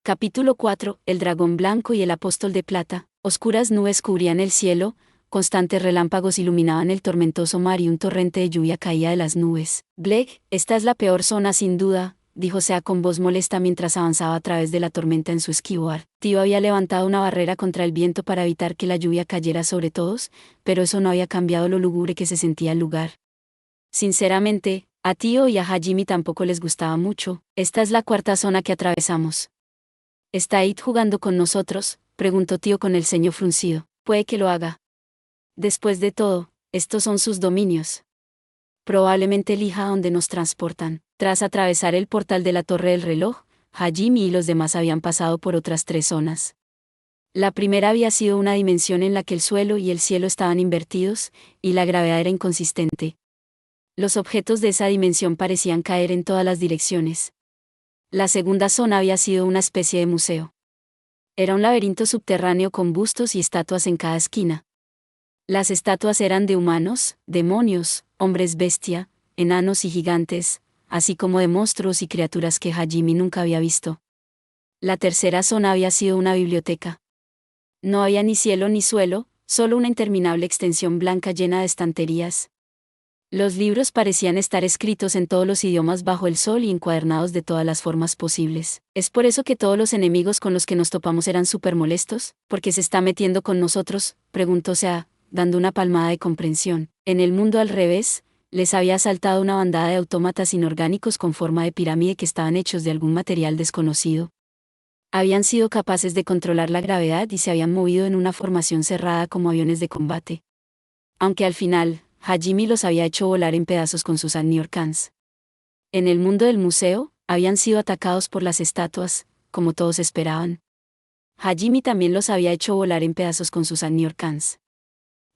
Capítulo 4. El dragón blanco y el apóstol de plata. Oscuras nubes cubrían el cielo, constantes relámpagos iluminaban el tormentoso mar y un torrente de lluvia caía de las nubes. Blake, esta es la peor zona sin duda, dijo Sea con voz molesta mientras avanzaba a través de la tormenta en su esquivar. Tío había levantado una barrera contra el viento para evitar que la lluvia cayera sobre todos, pero eso no había cambiado lo lúgubre que se sentía el lugar. Sinceramente, a Tío y a Hajime tampoco les gustaba mucho. Esta es la cuarta zona que atravesamos. ¿Está It jugando con nosotros?, preguntó Tío con el ceño fruncido. Puede que lo haga. Después de todo, estos son sus dominios. Probablemente elija a dónde nos transportan. Tras atravesar el portal de la Torre del Reloj, Hajime y los demás habían pasado por otras 3 zonas. La primera había sido una dimensión en la que el suelo y el cielo estaban invertidos, y la gravedad era inconsistente. Los objetos de esa dimensión parecían caer en todas las direcciones. La segunda zona había sido una especie de museo. Era un laberinto subterráneo con bustos y estatuas en cada esquina. Las estatuas eran de humanos, demonios, hombres bestia, enanos y gigantes, así como de monstruos y criaturas que Hajime nunca había visto. La tercera zona había sido una biblioteca. No había ni cielo ni suelo, solo una interminable extensión blanca llena de estanterías. Los libros parecían estar escritos en todos los idiomas bajo el sol y encuadernados de todas las formas posibles. ¿Es por eso que todos los enemigos con los que nos topamos eran súper molestos? ¿Por qué se está metiendo con nosotros?, preguntó Sea, dando una palmada de comprensión. En el mundo al revés, les había asaltado una bandada de autómatas inorgánicos con forma de pirámide que estaban hechos de algún material desconocido. Habían sido capaces de controlar la gravedad y se habían movido en una formación cerrada como aviones de combate. Aunque al final, Hajime los había hecho volar en pedazos con sus Anniorcans. En el mundo del museo, habían sido atacados por las estatuas, como todos esperaban. Hajime también los había hecho volar en pedazos con sus Anniorcans.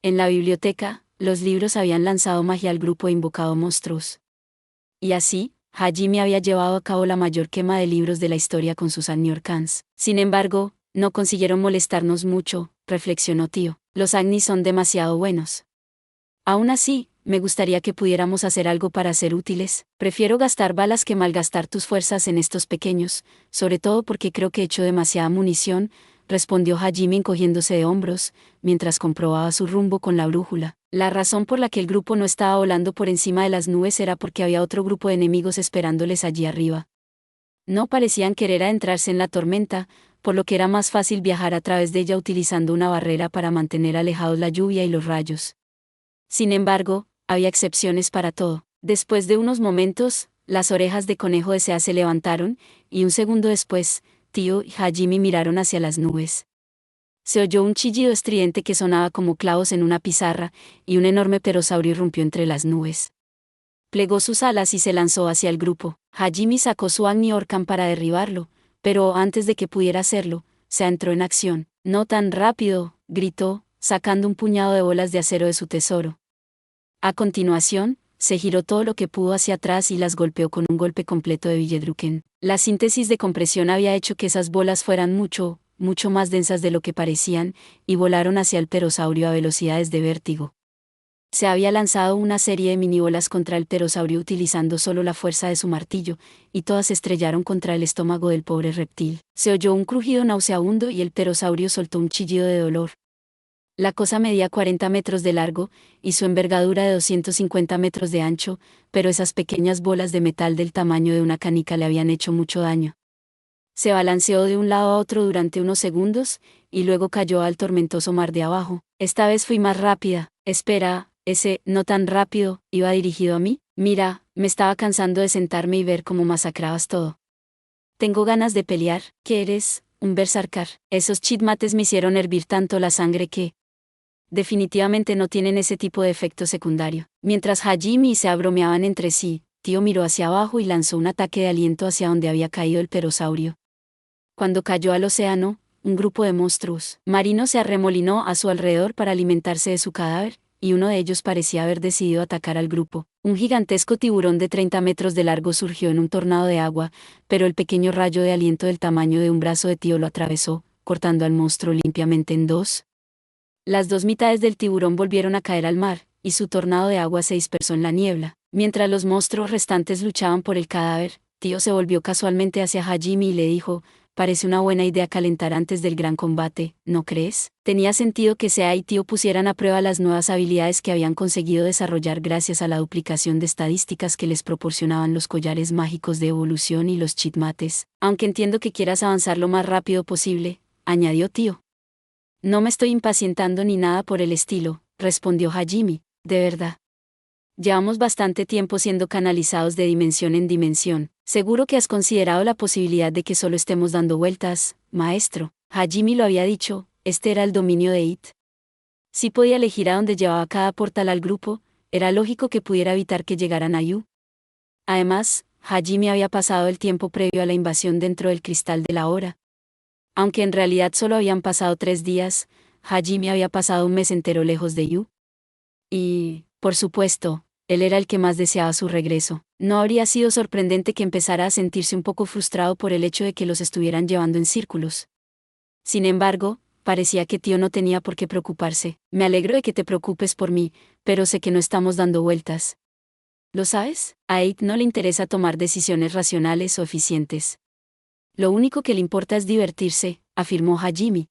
En la biblioteca, los libros habían lanzado magia al grupo e invocado monstruos. Y así, Hajime había llevado a cabo la mayor quema de libros de la historia con sus Anniorcans. Sin embargo, no consiguieron molestarnos mucho, reflexionó Tío. Los Agni son demasiado buenos. Aún así, me gustaría que pudiéramos hacer algo para ser útiles. Prefiero gastar balas que malgastar tus fuerzas en estos pequeños, sobre todo porque creo que he hecho demasiada munición, respondió Hajime encogiéndose de hombros, mientras comprobaba su rumbo con la brújula. La razón por la que el grupo no estaba volando por encima de las nubes era porque había otro grupo de enemigos esperándoles allí arriba. No parecían querer adentrarse en la tormenta, por lo que era más fácil viajar a través de ella utilizando una barrera para mantener alejados la lluvia y los rayos. Sin embargo, había excepciones para todo. Después de unos momentos, las orejas de conejo de Sea se levantaron, y un segundo después, Tío y Hajime miraron hacia las nubes. Se oyó un chillido estridente que sonaba como clavos en una pizarra, y un enorme pterosaurio irrumpió entre las nubes. Plegó sus alas y se lanzó hacia el grupo. Hajime sacó su Agni Orcan para derribarlo, pero antes de que pudiera hacerlo, se entró en acción. «No tan rápido», gritó, sacando un puñado de bolas de acero de su tesoro. A continuación, se giró todo lo que pudo hacia atrás y las golpeó con un golpe completo de Billedrucken. La síntesis de compresión había hecho que esas bolas fueran mucho más densas de lo que parecían, y volaron hacia el pterosaurio a velocidades de vértigo. Se había lanzado una serie de minibolas contra el pterosaurio utilizando solo la fuerza de su martillo, y todas se estrellaron contra el estómago del pobre reptil. Se oyó un crujido nauseabundo y el pterosaurio soltó un chillido de dolor. La cosa medía 40 metros de largo, y su envergadura de 250 metros de ancho, pero esas pequeñas bolas de metal del tamaño de una canica le habían hecho mucho daño. Se balanceó de un lado a otro durante unos segundos, y luego cayó al tormentoso mar de abajo. Esta vez fui más rápida. Espera, ese «no tan rápido» iba dirigido a mí. Mira, me estaba cansando de sentarme y ver cómo masacrabas todo. Tengo ganas de pelear. ¿Qué eres? ¿Un berserker? Esos chitmates me hicieron hervir tanto la sangre que definitivamente no tienen ese tipo de efecto secundario. Mientras Hajime y Sea bromeaban entre sí, Tío miró hacia abajo y lanzó un ataque de aliento hacia donde había caído el pterosaurio. Cuando cayó al océano, un grupo de monstruos marinos se arremolinó a su alrededor para alimentarse de su cadáver, y uno de ellos parecía haber decidido atacar al grupo. Un gigantesco tiburón de 30 metros de largo surgió en un tornado de agua, pero el pequeño rayo de aliento del tamaño de un brazo de Tío lo atravesó, cortando al monstruo limpiamente en dos. Las 2 mitades del tiburón volvieron a caer al mar, y su tornado de agua se dispersó en la niebla. Mientras los monstruos restantes luchaban por el cadáver, Tío se volvió casualmente hacia Hajime y le dijo: parece una buena idea calentar antes del gran combate, ¿no crees? Tenía sentido que Sea y Tío pusieran a prueba las nuevas habilidades que habían conseguido desarrollar gracias a la duplicación de estadísticas que les proporcionaban los collares mágicos de evolución y los chitmates. Aunque entiendo que quieras avanzar lo más rápido posible, añadió Tío. No me estoy impacientando ni nada por el estilo, respondió Hajime, de verdad. Llevamos bastante tiempo siendo canalizados de dimensión en dimensión. Seguro que has considerado la posibilidad de que solo estemos dando vueltas, maestro. Hajime lo había dicho, este era el dominio de It. Si podía elegir a dónde llevaba cada portal al grupo, era lógico que pudiera evitar que llegaran a Yu. Además, Hajime había pasado el tiempo previo a la invasión dentro del cristal de la hora. Aunque en realidad solo habían pasado 3 días, Hajime había pasado un mes entero lejos de Yu. Y, por supuesto, él era el que más deseaba su regreso. No habría sido sorprendente que empezara a sentirse un poco frustrado por el hecho de que los estuvieran llevando en círculos. Sin embargo, parecía que Tío no tenía por qué preocuparse. Me alegro de que te preocupes por mí, pero sé que no estamos dando vueltas. ¿Lo sabes? A It no le interesa tomar decisiones racionales o eficientes. Lo único que le importa es divertirse, afirmó Hajime.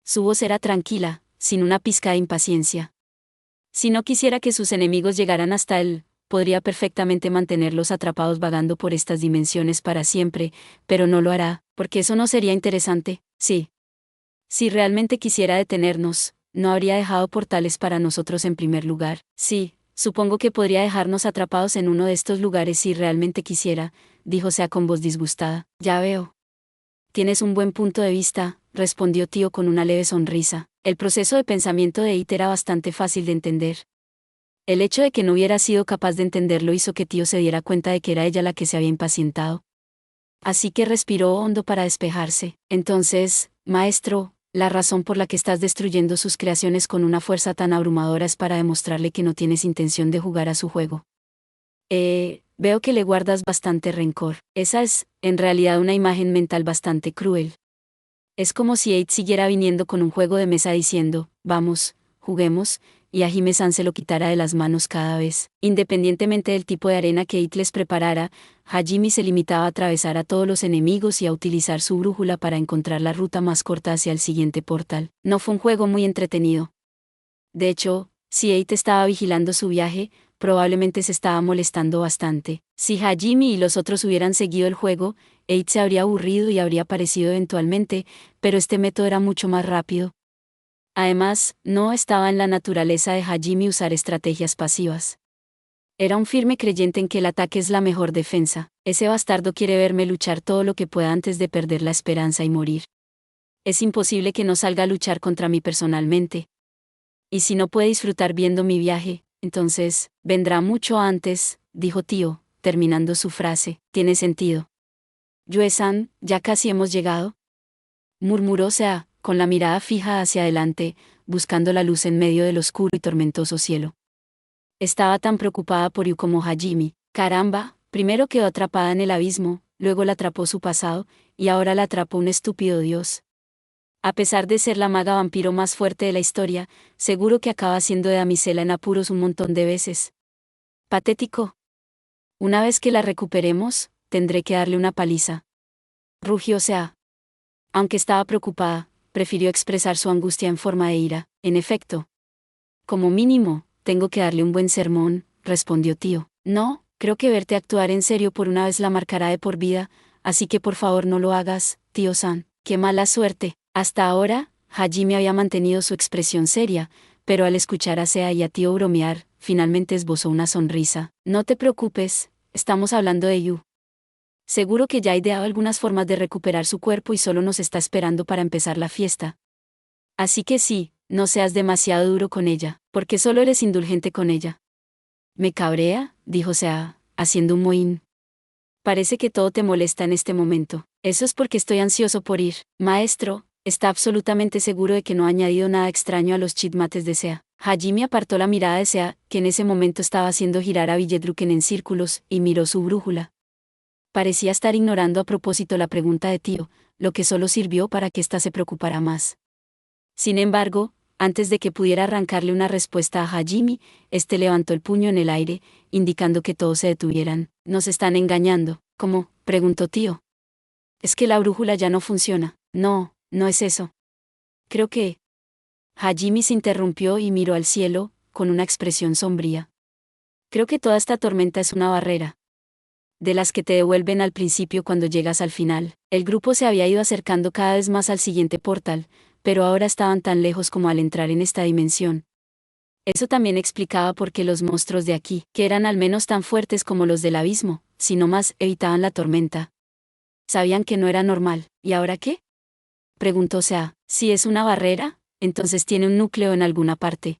Su voz era tranquila, sin una pizca de impaciencia. Si no quisiera que sus enemigos llegaran hasta él, podría perfectamente mantenerlos atrapados vagando por estas dimensiones para siempre, pero no lo hará, porque eso no sería interesante, sí. Si realmente quisiera detenernos, no habría dejado portales para nosotros en primer lugar. Sí, supongo que podría dejarnos atrapados en uno de estos lugares si realmente quisiera, dijo Sea con voz disgustada. Ya veo. Tienes un buen punto de vista, respondió Tío con una leve sonrisa. El proceso de pensamiento de It era bastante fácil de entender. El hecho de que no hubiera sido capaz de entenderlo hizo que Tío se diera cuenta de que era ella la que se había impacientado. Así que respiró hondo para despejarse. Entonces, maestro, la razón por la que estás destruyendo sus creaciones con una fuerza tan abrumadora es para demostrarle que no tienes intención de jugar a su juego. Veo que le guardas bastante rencor. Esa es, en realidad, una imagen mental bastante cruel. Es como si Eight siguiera viniendo con un juego de mesa diciendo, vamos, juguemos, y a Hime-san se lo quitara de las manos cada vez. Independientemente del tipo de arena que Eight les preparara, Hajime se limitaba a atravesar a todos los enemigos y a utilizar su brújula para encontrar la ruta más corta hacia el siguiente portal. No fue un juego muy entretenido. De hecho, si Eight estaba vigilando su viaje, probablemente se estaba molestando bastante. Si Hajime y los otros hubieran seguido el juego, Eight se habría aburrido y habría aparecido eventualmente, pero este método era mucho más rápido. Además, no estaba en la naturaleza de Hajime usar estrategias pasivas. Era un firme creyente en que el ataque es la mejor defensa. Ese bastardo quiere verme luchar todo lo que pueda antes de perder la esperanza y morir. Es imposible que no salga a luchar contra mí personalmente. Y si no puede disfrutar viendo mi viaje, entonces, vendrá mucho antes, dijo Tío, terminando su frase. Tiene sentido. Yue-san, ¿ya casi hemos llegado? Murmuró Sea, con la mirada fija hacia adelante, buscando la luz en medio del oscuro y tormentoso cielo. Estaba tan preocupada por Yu como Hajime. Caramba, primero quedó atrapada en el abismo, luego la atrapó su pasado, y ahora la atrapó un estúpido dios. A pesar de ser la maga vampiro más fuerte de la historia, seguro que acaba siendo de damisela en apuros un montón de veces. Patético. Una vez que la recuperemos, tendré que darle una paliza. Rugió Sea. Aunque estaba preocupada, prefirió expresar su angustia en forma de ira. En efecto. Como mínimo, tengo que darle un buen sermón, respondió Tío. No, creo que verte actuar en serio por una vez la marcará de por vida, así que por favor no lo hagas, Tío-san. Qué mala suerte. Hasta ahora, Hajime había mantenido su expresión seria, pero al escuchar a Sea y a Tío bromear, finalmente esbozó una sonrisa. No te preocupes, estamos hablando de Yu. Seguro que ya ha ideado algunas formas de recuperar su cuerpo y solo nos está esperando para empezar la fiesta. Así que sí, no seas demasiado duro con ella, porque solo eres indulgente con ella. ¿Me cabrea?, dijo Sea, haciendo un mohín. Parece que todo te molesta en este momento. Eso es porque estoy ansioso por ir. Maestro, ¿está absolutamente seguro de que no ha añadido nada extraño a los chitmates de Sea? Hajime apartó la mirada de Sea, que en ese momento estaba haciendo girar a Villedruken en círculos, y miró su brújula. Parecía estar ignorando a propósito la pregunta de Tío, lo que solo sirvió para que ésta se preocupara más. Sin embargo, antes de que pudiera arrancarle una respuesta a Hajime, este levantó el puño en el aire, indicando que todos se detuvieran. ¿Nos están engañando? ¿Cómo?, preguntó Tío. Es que la brújula ya no funciona. No, no es eso. Creo que... Hajime se interrumpió y miró al cielo, con una expresión sombría. Creo que toda esta tormenta es una barrera. De las que te devuelven al principio cuando llegas al final. El grupo se había ido acercando cada vez más al siguiente portal, pero ahora estaban tan lejos como al entrar en esta dimensión. Eso también explicaba por qué los monstruos de aquí, que eran al menos tan fuertes como los del abismo, sino más, evitaban la tormenta. Sabían que no era normal. ¿Y ahora qué? Preguntó Sea. Si es una barrera, entonces tiene un núcleo en alguna parte.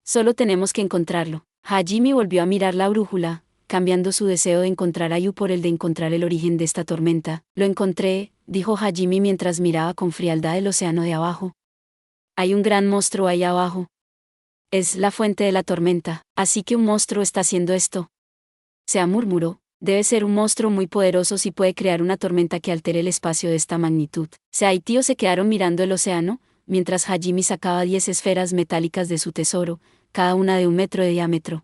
Solo tenemos que encontrarlo. Hajime volvió a mirar la brújula, cambiando su deseo de encontrar a Yu por el de encontrar el origen de esta tormenta. Lo encontré, dijo Hajime mientras miraba con frialdad el océano de abajo. Hay un gran monstruo ahí abajo. Es la fuente de la tormenta, así que un monstruo está haciendo esto. Sea murmuró. Debe ser un monstruo muy poderoso si puede crear una tormenta que altere el espacio de esta magnitud. Sea y Tío se quedaron mirando el océano, mientras Hajime sacaba 10 esferas metálicas de su tesoro, cada una de 1 metro de diámetro.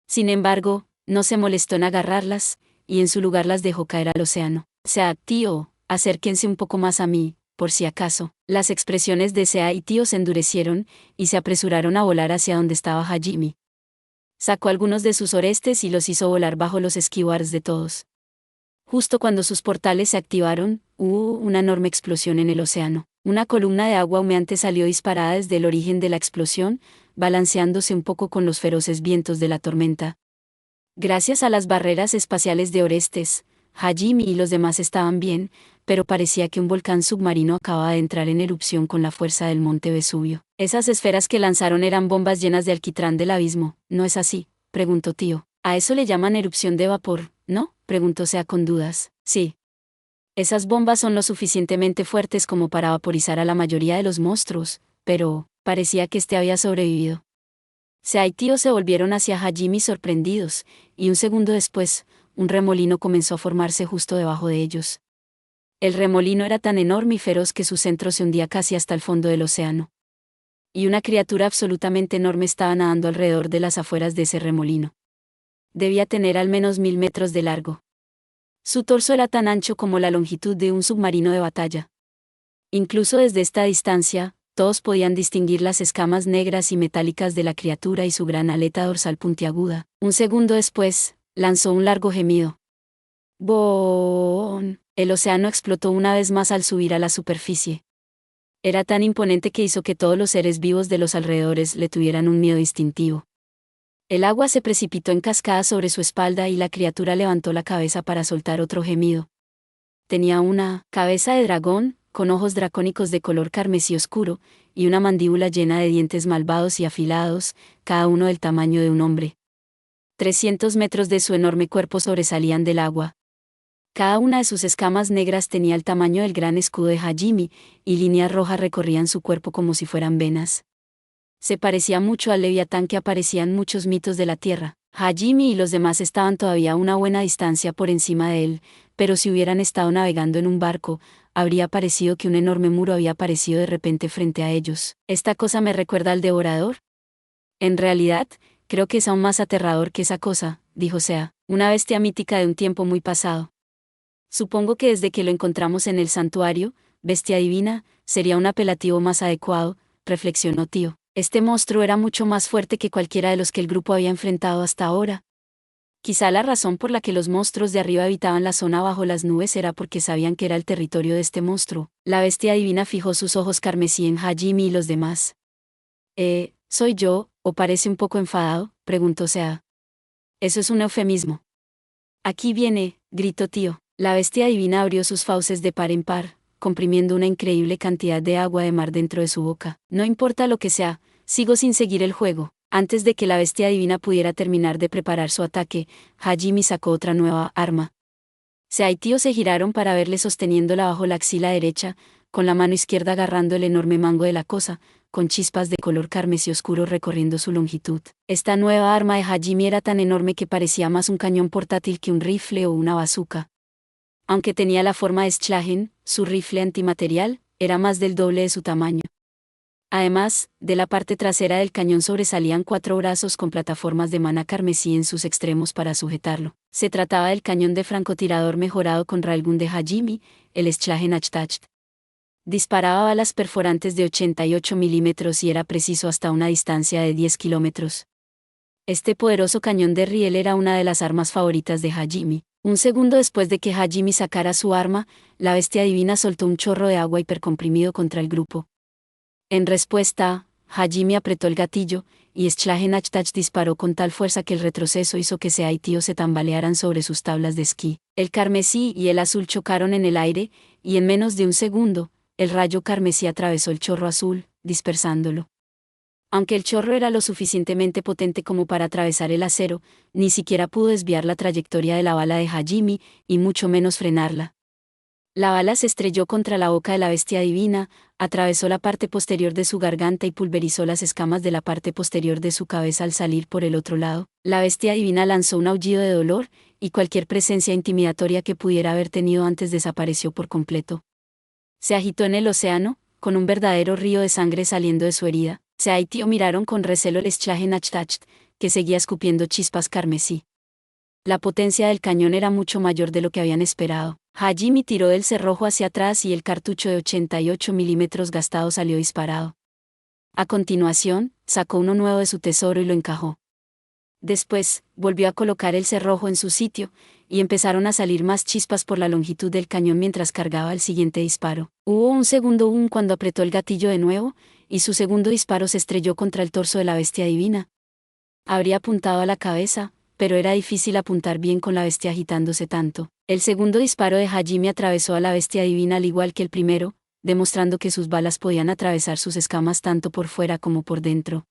Sin embargo, no se molestó en agarrarlas, y en su lugar las dejó caer al océano. Sea, tío, acérquense un poco más a mí, por si acaso. Las expresiones de Sea y Tío se endurecieron, y se apresuraron a volar hacia donde estaba Hajime. Sacó algunos de sus orestes y los hizo volar bajo los esquiwars de todos. Justo cuando sus portales se activaron, hubo una enorme explosión en el océano. Una columna de agua humeante salió disparada desde el origen de la explosión, balanceándose un poco con los feroces vientos de la tormenta. Gracias a las barreras espaciales de Orestes, Hajime y los demás estaban bien, pero parecía que un volcán submarino acababa de entrar en erupción con la fuerza del monte Vesubio. Esas esferas que lanzaron eran bombas llenas de alquitrán del abismo, ¿no es así?, preguntó Tío. A eso le llaman erupción de vapor, ¿no?, preguntó Sea con dudas. Sí. Esas bombas son lo suficientemente fuertes como para vaporizar a la mayoría de los monstruos, pero parecía que este había sobrevivido. Sea y Tío se volvieron hacia Hajime sorprendidos, y un segundo después, un remolino comenzó a formarse justo debajo de ellos. El remolino era tan enorme y feroz que su centro se hundía casi hasta el fondo del océano. Y una criatura absolutamente enorme estaba nadando alrededor de las afueras de ese remolino. Debía tener al menos 1000 metros de largo. Su torso era tan ancho como la longitud de un submarino de batalla. Incluso desde esta distancia, todos podían distinguir las escamas negras y metálicas de la criatura y su gran aleta dorsal puntiaguda. Un segundo después, lanzó un largo gemido. ¡Boom! El océano explotó una vez más al subir a la superficie. Era tan imponente que hizo que todos los seres vivos de los alrededores le tuvieran un miedo instintivo. El agua se precipitó en cascada sobre su espalda y la criatura levantó la cabeza para soltar otro gemido. Tenía una cabeza de dragón, con ojos dracónicos de color carmesí oscuro, y una mandíbula llena de dientes malvados y afilados, cada uno del tamaño de un hombre. 300 metros de su enorme cuerpo sobresalían del agua. Cada una de sus escamas negras tenía el tamaño del gran escudo de Hajime, y líneas rojas recorrían su cuerpo como si fueran venas. Se parecía mucho al leviatán que aparecía en muchos mitos de la tierra. Hajime y los demás estaban todavía a una buena distancia por encima de él, pero si hubieran estado navegando en un barco, habría parecido que un enorme muro había aparecido de repente frente a ellos. ¿Esta cosa me recuerda al devorador? En realidad, creo que es aún más aterrador que esa cosa, dijo Sea, una bestia mítica de un tiempo muy pasado. Supongo que desde que lo encontramos en el santuario, bestia divina, sería un apelativo más adecuado, reflexionó Tío. Este monstruo era mucho más fuerte que cualquiera de los que el grupo había enfrentado hasta ahora. Quizá la razón por la que los monstruos de arriba habitaban la zona bajo las nubes era porque sabían que era el territorio de este monstruo. La bestia divina fijó sus ojos carmesí en Hajime y los demás. ¿Soy yo, o parece un poco enfadado?, preguntó Sea. Eso es un eufemismo. Aquí viene, gritó Tío. La bestia divina abrió sus fauces de par en par, comprimiendo una increíble cantidad de agua de mar dentro de su boca. No importa lo que sea, sigo sin seguir el juego. Antes de que la bestia divina pudiera terminar de preparar su ataque, Hajime sacó otra nueva arma. Sea y Tío se giraron para verle sosteniéndola bajo la axila derecha, con la mano izquierda agarrando el enorme mango de la cosa, con chispas de color carmesí oscuro recorriendo su longitud. Esta nueva arma de Hajime era tan enorme que parecía más un cañón portátil que un rifle o una bazooka. Aunque tenía la forma de Schlagen, su rifle antimaterial, era más del doble de su tamaño. Además, de la parte trasera del cañón sobresalían 4 brazos con plataformas de mana carmesí en sus extremos para sujetarlo. Se trataba del cañón de francotirador mejorado con railgun de Hajime, el Schlagenachtacht. Disparaba balas perforantes de 88 milímetros y era preciso hasta una distancia de 10 kilómetros. Este poderoso cañón de riel era una de las armas favoritas de Hajime. Un segundo después de que Hajime sacara su arma, la bestia divina soltó un chorro de agua hipercomprimido contra el grupo. En respuesta, Hajime apretó el gatillo, y Schlagenachtacht disparó con tal fuerza que el retroceso hizo que Sea y Tío se tambalearan sobre sus tablas de esquí. El carmesí y el azul chocaron en el aire, y en menos de un segundo, el rayo carmesí atravesó el chorro azul, dispersándolo. Aunque el chorro era lo suficientemente potente como para atravesar el acero, ni siquiera pudo desviar la trayectoria de la bala de Hajime, y mucho menos frenarla. La bala se estrelló contra la boca de la bestia divina, atravesó la parte posterior de su garganta y pulverizó las escamas de la parte posterior de su cabeza al salir por el otro lado. La bestia divina lanzó un aullido de dolor, y cualquier presencia intimidatoria que pudiera haber tenido antes desapareció por completo. Se agitó en el océano, con un verdadero río de sangre saliendo de su herida. Sea y Tío miraron con recelo el Schlagenachtacht, que seguía escupiendo chispas carmesí. La potencia del cañón era mucho mayor de lo que habían esperado. Hajime tiró del cerrojo hacia atrás y el cartucho de 88 milímetros gastado salió disparado. A continuación, sacó uno nuevo de su tesoro y lo encajó. Después, volvió a colocar el cerrojo en su sitio, y empezaron a salir más chispas por la longitud del cañón mientras cargaba el siguiente disparo. Hubo un segundo cuando apretó el gatillo de nuevo, y su segundo disparo se estrelló contra el torso de la bestia divina. Habría apuntado a la cabeza, pero era difícil apuntar bien con la bestia agitándose tanto. El segundo disparo de Hajime atravesó a la bestia divina al igual que el primero, demostrando que sus balas podían atravesar sus escamas tanto por fuera como por dentro.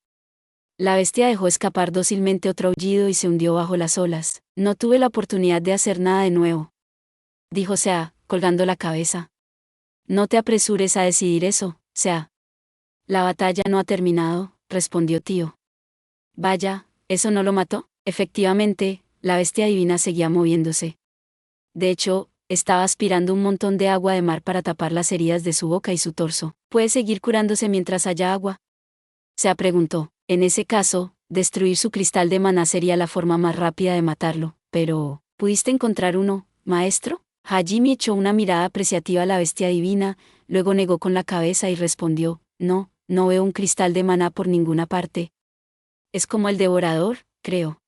La bestia dejó escapar dócilmente otro aullido y se hundió bajo las olas. No tuve la oportunidad de hacer nada de nuevo, dijo Sea, colgando la cabeza. No te apresures a decidir eso, Sea. La batalla no ha terminado, respondió Tío. Vaya, ¿eso no lo mató? Efectivamente, la bestia divina seguía moviéndose. De hecho, estaba aspirando un montón de agua de mar para tapar las heridas de su boca y su torso. ¿Puede seguir curándose mientras haya agua? Se preguntó. En ese caso, destruir su cristal de maná sería la forma más rápida de matarlo. Pero, ¿pudiste encontrar uno, maestro? Hajime echó una mirada apreciativa a la bestia divina, luego negó con la cabeza y respondió, no, no veo un cristal de maná por ninguna parte. Es como el devorador, creo.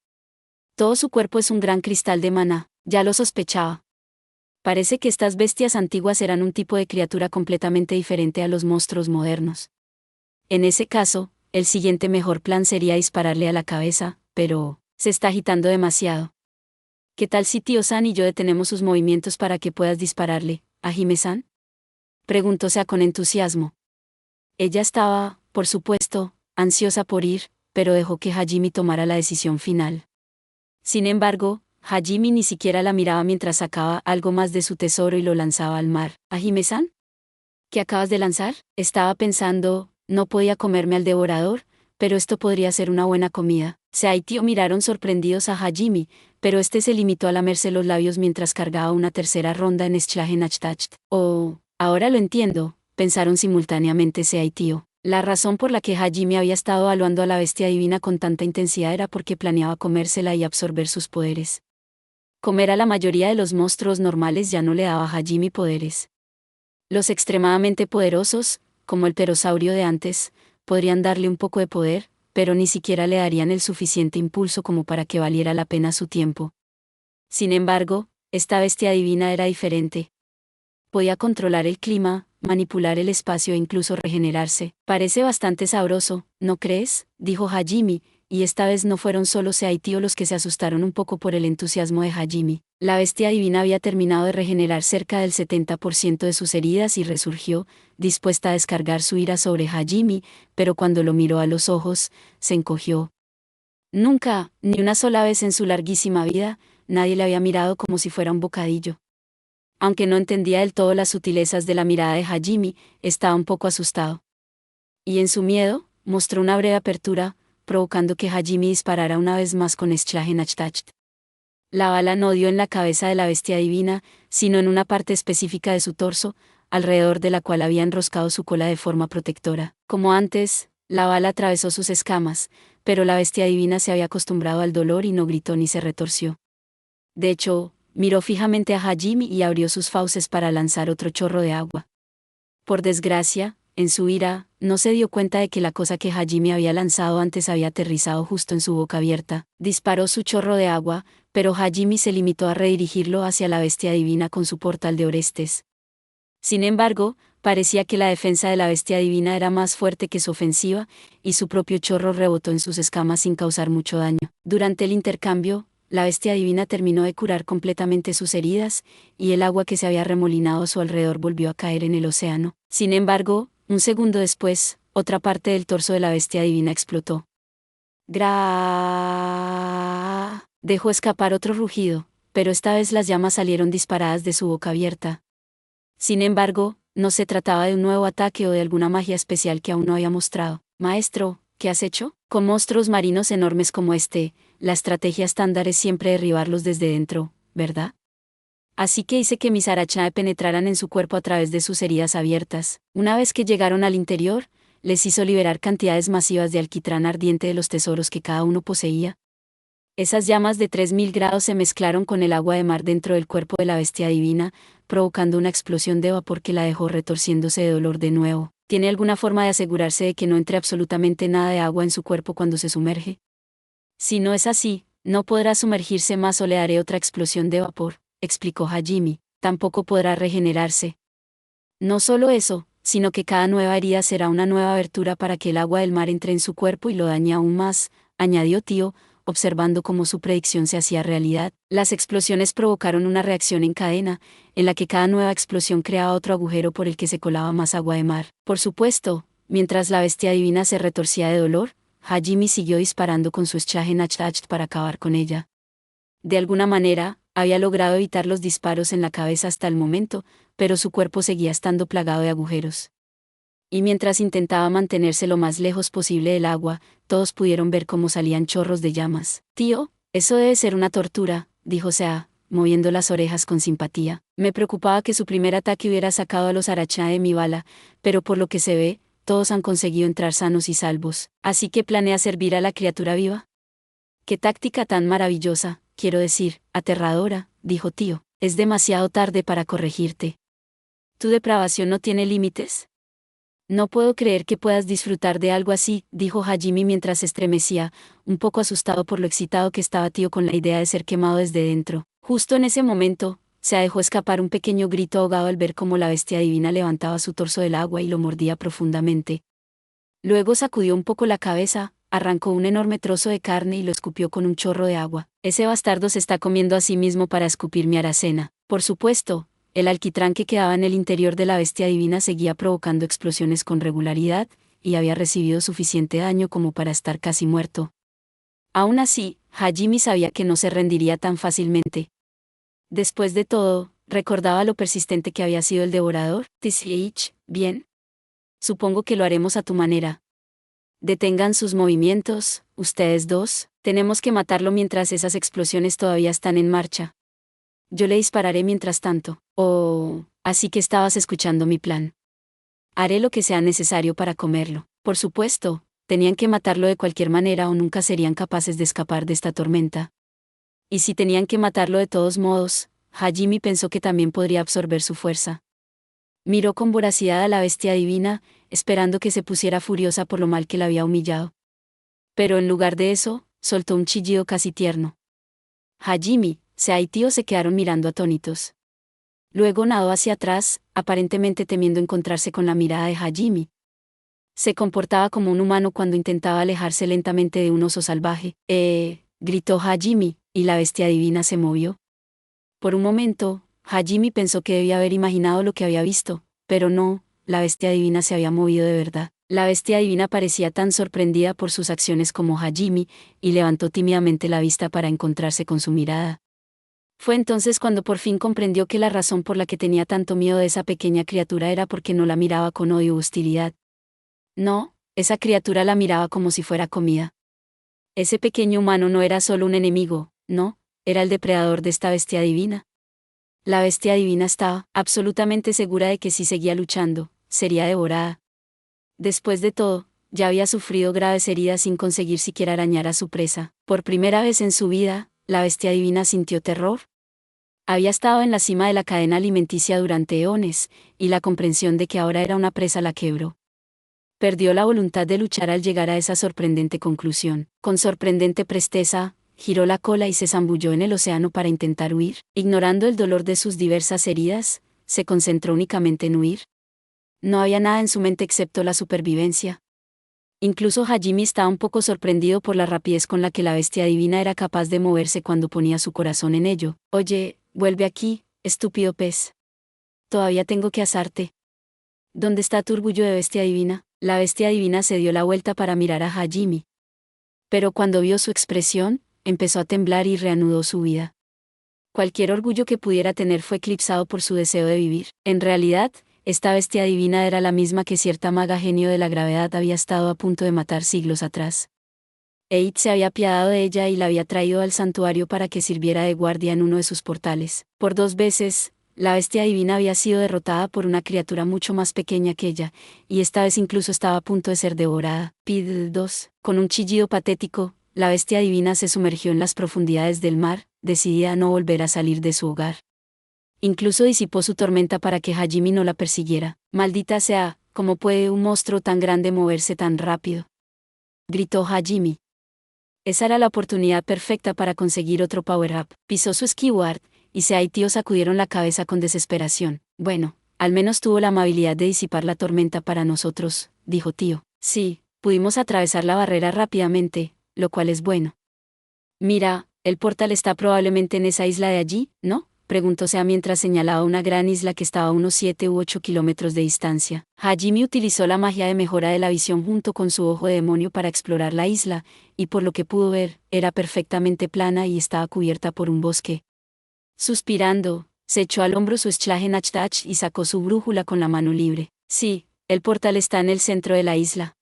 Todo su cuerpo es un gran cristal de maná, ya lo sospechaba. Parece que estas bestias antiguas eran un tipo de criatura completamente diferente a los monstruos modernos. En ese caso, el siguiente mejor plan sería dispararle a la cabeza, pero se está agitando demasiado. ¿Qué tal si Tío-san y yo detenemos sus movimientos para que puedas dispararle, Hajime-san? Preguntó Sea con entusiasmo. Ella estaba, por supuesto, ansiosa por ir, pero dejó que Hajime tomara la decisión final. Sin embargo, Hajime ni siquiera la miraba mientras sacaba algo más de su tesoro y lo lanzaba al mar. ¿Hajime-san? ¿Qué acabas de lanzar? Estaba pensando, no podía comerme al devorador, pero esto podría ser una buena comida. Sea y Tío miraron sorprendidos a Hajime, pero este se limitó a lamerse los labios mientras cargaba una tercera ronda en Schlagenachtacht. Oh, ahora lo entiendo, pensaron simultáneamente Sea y Tío. La razón por la que Hajime había estado evaluando a la bestia divina con tanta intensidad era porque planeaba comérsela y absorber sus poderes. Comer a la mayoría de los monstruos normales ya no le daba a Hajime poderes. Los extremadamente poderosos, como el pterosaurio de antes, podrían darle un poco de poder, pero ni siquiera le darían el suficiente impulso como para que valiera la pena su tiempo. Sin embargo, esta bestia divina era diferente. Podía controlar el clima, manipular el espacio e incluso regenerarse. Parece bastante sabroso, ¿no crees?, dijo Hajime, y esta vez no fueron solo Sea y Tío los que se asustaron un poco por el entusiasmo de Hajime. La bestia divina había terminado de regenerar cerca del 70% de sus heridas y resurgió, dispuesta a descargar su ira sobre Hajime, pero cuando lo miró a los ojos, se encogió. Nunca, ni una sola vez en su larguísima vida, nadie le había mirado como si fuera un bocadillo. Aunque no entendía del todo las sutilezas de la mirada de Hajime, estaba un poco asustado. Y en su miedo, mostró una breve apertura, provocando que Hajime disparara una vez más con Schlagenachtacht. La bala no dio en la cabeza de la bestia divina, sino en una parte específica de su torso, alrededor de la cual había enroscado su cola de forma protectora. Como antes, la bala atravesó sus escamas, pero la bestia divina se había acostumbrado al dolor y no gritó ni se retorció. De hecho, miró fijamente a Hajime y abrió sus fauces para lanzar otro chorro de agua. Por desgracia, en su ira, no se dio cuenta de que la cosa que Hajime había lanzado antes había aterrizado justo en su boca abierta. Disparó su chorro de agua, pero Hajime se limitó a redirigirlo hacia la bestia divina con su portal de Orestes. Sin embargo, parecía que la defensa de la bestia divina era más fuerte que su ofensiva, y su propio chorro rebotó en sus escamas sin causar mucho daño. Durante el intercambio, la bestia divina terminó de curar completamente sus heridas, y el agua que se había remolinado a su alrededor volvió a caer en el océano. Sin embargo, un segundo después, otra parte del torso de la bestia divina explotó. ¡Gra! Dejó escapar otro rugido, pero esta vez las llamas salieron disparadas de su boca abierta. Sin embargo, no se trataba de un nuevo ataque o de alguna magia especial que aún no había mostrado. Maestro, ¿qué has hecho? Con monstruos marinos enormes como este, la estrategia estándar es siempre derribarlos desde dentro, ¿verdad? Así que hice que mis Arachnae penetraran en su cuerpo a través de sus heridas abiertas. Una vez que llegaron al interior, les hizo liberar cantidades masivas de alquitrán ardiente de los tesoros que cada uno poseía. Esas llamas de 3000 grados se mezclaron con el agua de mar dentro del cuerpo de la bestia divina, provocando una explosión de vapor que la dejó retorciéndose de dolor de nuevo. ¿Tiene alguna forma de asegurarse de que no entre absolutamente nada de agua en su cuerpo cuando se sumerge? Si no es así, no podrá sumergirse más o le daré otra explosión de vapor, explicó Hajime. Tampoco podrá regenerarse. No solo eso, sino que cada nueva herida será una nueva abertura para que el agua del mar entre en su cuerpo y lo dañe aún más, añadió Tío, observando cómo su predicción se hacía realidad. Las explosiones provocaron una reacción en cadena, en la que cada nueva explosión creaba otro agujero por el que se colaba más agua de mar. Por supuesto, mientras la bestia divina se retorcía de dolor, Hajime siguió disparando con su Shahenachtacht para acabar con ella. De alguna manera, había logrado evitar los disparos en la cabeza hasta el momento, pero su cuerpo seguía estando plagado de agujeros. Y mientras intentaba mantenerse lo más lejos posible del agua, todos pudieron ver cómo salían chorros de llamas. Tío, eso debe ser una tortura, dijo Sea, moviendo las orejas con simpatía. Me preocupaba que su primer ataque hubiera sacado a los Arachnae de mi bala, pero por lo que se ve, todos han conseguido entrar sanos y salvos. ¿Así que planea servir a la criatura viva? ¡Qué táctica tan maravillosa! Quiero decir, aterradora, dijo Tío. Es demasiado tarde para corregirte. ¿Tu depravación no tiene límites? No puedo creer que puedas disfrutar de algo así, dijo Hajime mientras se estremecía, un poco asustado por lo excitado que estaba Tío con la idea de ser quemado desde dentro. Justo en ese momento, se dejó escapar un pequeño grito ahogado al ver cómo la bestia divina levantaba su torso del agua y lo mordía profundamente. Luego sacudió un poco la cabeza, arrancó un enorme trozo de carne y lo escupió con un chorro de agua. Ese bastardo se está comiendo a sí mismo para escupir mi aracena. Por supuesto, el alquitrán que quedaba en el interior de la bestia divina seguía provocando explosiones con regularidad, y había recibido suficiente daño como para estar casi muerto. Aún así, Hajime sabía que no se rendiría tan fácilmente. Después de todo, recordaba lo persistente que había sido el devorador. Tsh, bien. Supongo que lo haremos a tu manera. Detengan sus movimientos, ustedes dos, tenemos que matarlo mientras esas explosiones todavía están en marcha. Yo le dispararé mientras tanto. Oh, así que estabas escuchando mi plan. Haré lo que sea necesario para comerlo. Por supuesto, tenían que matarlo de cualquier manera o nunca serían capaces de escapar de esta tormenta. Y si tenían que matarlo de todos modos, Hajime pensó que también podría absorber su fuerza. Miró con voracidad a la bestia divina, esperando que se pusiera furiosa por lo mal que la había humillado. Pero en lugar de eso, soltó un chillido casi tierno. Hajime, Sea y Tío se quedaron mirando atónitos. Luego nadó hacia atrás, aparentemente temiendo encontrarse con la mirada de Hajime. Se comportaba como un humano cuando intentaba alejarse lentamente de un oso salvaje. Gritó Hajime, y la bestia divina se movió. Por un momento, Hajime pensó que debía haber imaginado lo que había visto, pero no, la bestia divina se había movido de verdad. La bestia divina parecía tan sorprendida por sus acciones como Hajime, y levantó tímidamente la vista para encontrarse con su mirada. Fue entonces cuando por fin comprendió que la razón por la que tenía tanto miedo de esa pequeña criatura era porque no la miraba con odio o hostilidad. No, esa criatura la miraba como si fuera comida. Ese pequeño humano no era solo un enemigo, no, era el depredador de esta bestia divina. La bestia divina estaba absolutamente segura de que si seguía luchando, sería devorada. Después de todo, ya había sufrido graves heridas sin conseguir siquiera arañar a su presa. Por primera vez en su vida, la bestia divina sintió terror. Había estado en la cima de la cadena alimenticia durante eones, y la comprensión de que ahora era una presa la quebró. Perdió la voluntad de luchar al llegar a esa sorprendente conclusión. Con sorprendente presteza, giró la cola y se zambulló en el océano para intentar huir. Ignorando el dolor de sus diversas heridas, se concentró únicamente en huir. No había nada en su mente excepto la supervivencia. Incluso Hajime estaba un poco sorprendido por la rapidez con la que la bestia divina era capaz de moverse cuando ponía su corazón en ello. Oye, vuelve aquí, estúpido pez. Todavía tengo que asarte. ¿Dónde está tu orgullo de bestia divina? La bestia divina se dio la vuelta para mirar a Hajime. Pero cuando vio su expresión, empezó a temblar y reanudó su vida. Cualquier orgullo que pudiera tener fue eclipsado por su deseo de vivir. En realidad, esta bestia divina era la misma que cierta maga genio de la gravedad había estado a punto de matar siglos atrás. Eid se había apiadado de ella y la había traído al santuario para que sirviera de guardia en uno de sus portales. Por 2 veces, la bestia divina había sido derrotada por una criatura mucho más pequeña que ella, y esta vez incluso estaba a punto de ser devorada. Pid 2. Con un chillido patético, la bestia divina se sumergió en las profundidades del mar, decidida a no volver a salir de su hogar. Incluso disipó su tormenta para que Hajime no la persiguiera. Maldita sea, ¿cómo puede un monstruo tan grande moverse tan rápido?, gritó Hajime. Esa era la oportunidad perfecta para conseguir otro power-up. Pisó su skyward, y Sea y Tío sacudieron la cabeza con desesperación. Bueno, al menos tuvo la amabilidad de disipar la tormenta para nosotros, dijo Tío. Sí, pudimos atravesar la barrera rápidamente, lo cual es bueno. Mira, el portal está probablemente en esa isla de allí, ¿no?, preguntó Sea mientras señalaba una gran isla que estaba a unos 7 u 8 kilómetros de distancia. Hajime utilizó la magia de mejora de la visión junto con su ojo de demonio para explorar la isla, y por lo que pudo ver, era perfectamente plana y estaba cubierta por un bosque. Suspirando, se echó al hombro su Schlagenachdach y sacó su brújula con la mano libre. Sí, el portal está en el centro de la isla.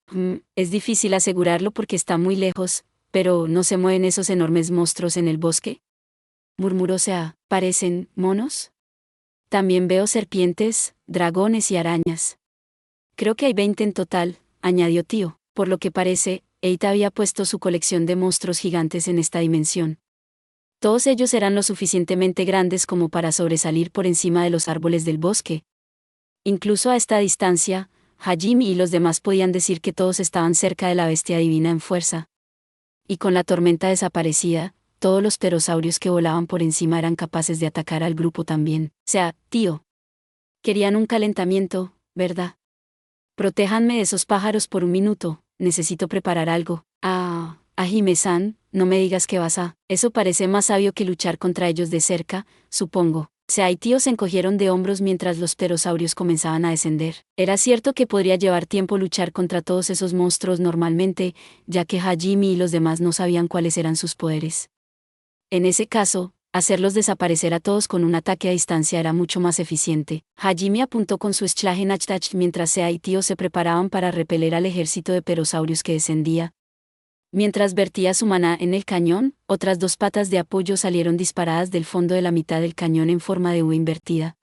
Es difícil asegurarlo porque está muy lejos, pero ¿no se mueven esos enormes monstruos en el bosque?, murmuró Sea. ¿Parecen monos? También veo serpientes, dragones y arañas. Creo que hay 20 en total, añadió Tío. Por lo que parece, Eita había puesto su colección de monstruos gigantes en esta dimensión. Todos ellos eran lo suficientemente grandes como para sobresalir por encima de los árboles del bosque. Incluso a esta distancia, Hajime y los demás podían decir que todos estaban cerca de la bestia divina en fuerza. Y con la tormenta desaparecida, todos los pterosaurios que volaban por encima eran capaces de atacar al grupo también. Sea, Tío. Querían un calentamiento, ¿verdad? Protéjanme de esos pájaros por un minuto, necesito preparar algo. Hajime-san, no me digas que vas a. Eso parece más sabio que luchar contra ellos de cerca, supongo. Sea y Tío se encogieron de hombros mientras los pterosaurios comenzaban a descender. Era cierto que podría llevar tiempo luchar contra todos esos monstruos normalmente, ya que Hajime y los demás no sabían cuáles eran sus poderes. En ese caso, hacerlos desaparecer a todos con un ataque a distancia era mucho más eficiente. Hajime apuntó con su Schlagenachdach mientras Sea y Tío se preparaban para repeler al ejército de pterosaurios que descendía. Mientras vertía su maná en el cañón, otras 2 patas de apoyo salieron disparadas del fondo de la mitad del cañón en forma de U invertida.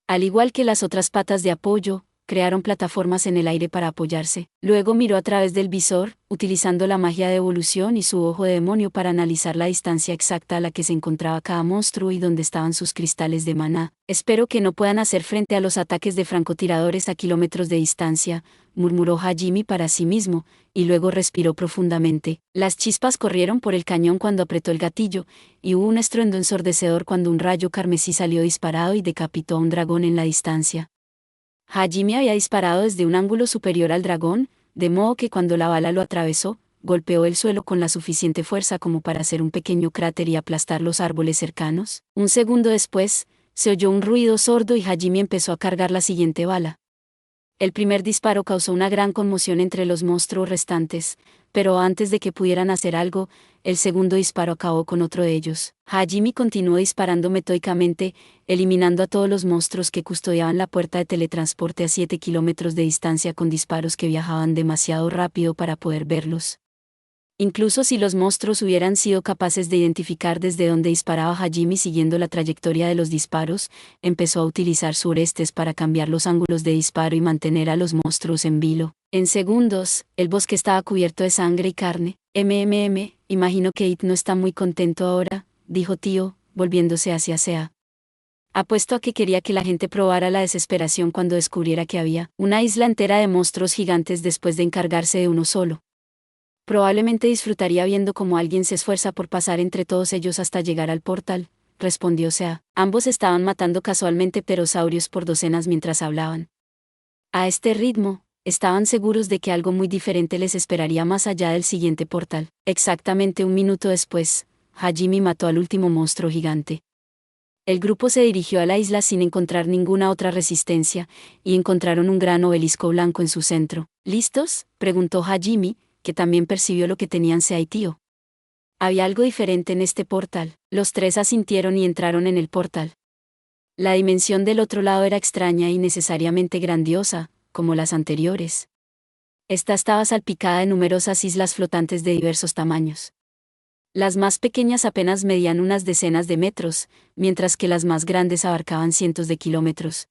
Al igual que las otras patas de apoyo, crearon plataformas en el aire para apoyarse. Luego miró a través del visor, utilizando la magia de evolución y su ojo de demonio para analizar la distancia exacta a la que se encontraba cada monstruo y dónde estaban sus cristales de maná. Espero que no puedan hacer frente a los ataques de francotiradores a kilómetros de distancia, murmuró Hajime para sí mismo, y luego respiró profundamente. Las chispas corrieron por el cañón cuando apretó el gatillo, y hubo un estruendo ensordecedor cuando un rayo carmesí salió disparado y decapitó a un dragón en la distancia. Hajime había disparado desde un ángulo superior al dragón, de modo que cuando la bala lo atravesó, golpeó el suelo con la suficiente fuerza como para hacer un pequeño cráter y aplastar los árboles cercanos. Un segundo después, se oyó un ruido sordo y Hajime empezó a cargar la siguiente bala. El primer disparo causó una gran conmoción entre los monstruos restantes, pero antes de que pudieran hacer algo, el segundo disparo acabó con otro de ellos. Hajime continuó disparando metódicamente, eliminando a todos los monstruos que custodiaban la puerta de teletransporte a 7 kilómetros de distancia con disparos que viajaban demasiado rápido para poder verlos. Incluso si los monstruos hubieran sido capaces de identificar desde dónde disparaba Hajime siguiendo la trayectoria de los disparos, empezó a utilizar su Orestes para cambiar los ángulos de disparo y mantener a los monstruos en vilo. En segundos, el bosque estaba cubierto de sangre y carne. Imagino que It no está muy contento ahora, dijo Tío, volviéndose hacia Sea. Apuesto a que quería que la gente probara la desesperación cuando descubriera que había una isla entera de monstruos gigantes después de encargarse de uno solo. Probablemente disfrutaría viendo cómo alguien se esfuerza por pasar entre todos ellos hasta llegar al portal, respondió Sea. Ambos estaban matando casualmente pterosaurios por docenas mientras hablaban. A este ritmo, estaban seguros de que algo muy diferente les esperaría más allá del siguiente portal. Exactamente un minuto después, Hajime mató al último monstruo gigante. El grupo se dirigió a la isla sin encontrar ninguna otra resistencia, y encontraron un gran obelisco blanco en su centro. ¿Listos?, preguntó Hajime, que también percibió lo que tenían Sea y Tío. Había algo diferente en este portal. Los tres asintieron y entraron en el portal. La dimensión del otro lado era extraña y necesariamente grandiosa, como las anteriores. Esta estaba salpicada de numerosas islas flotantes de diversos tamaños. Las más pequeñas apenas medían unas decenas de metros, mientras que las más grandes abarcaban cientos de kilómetros.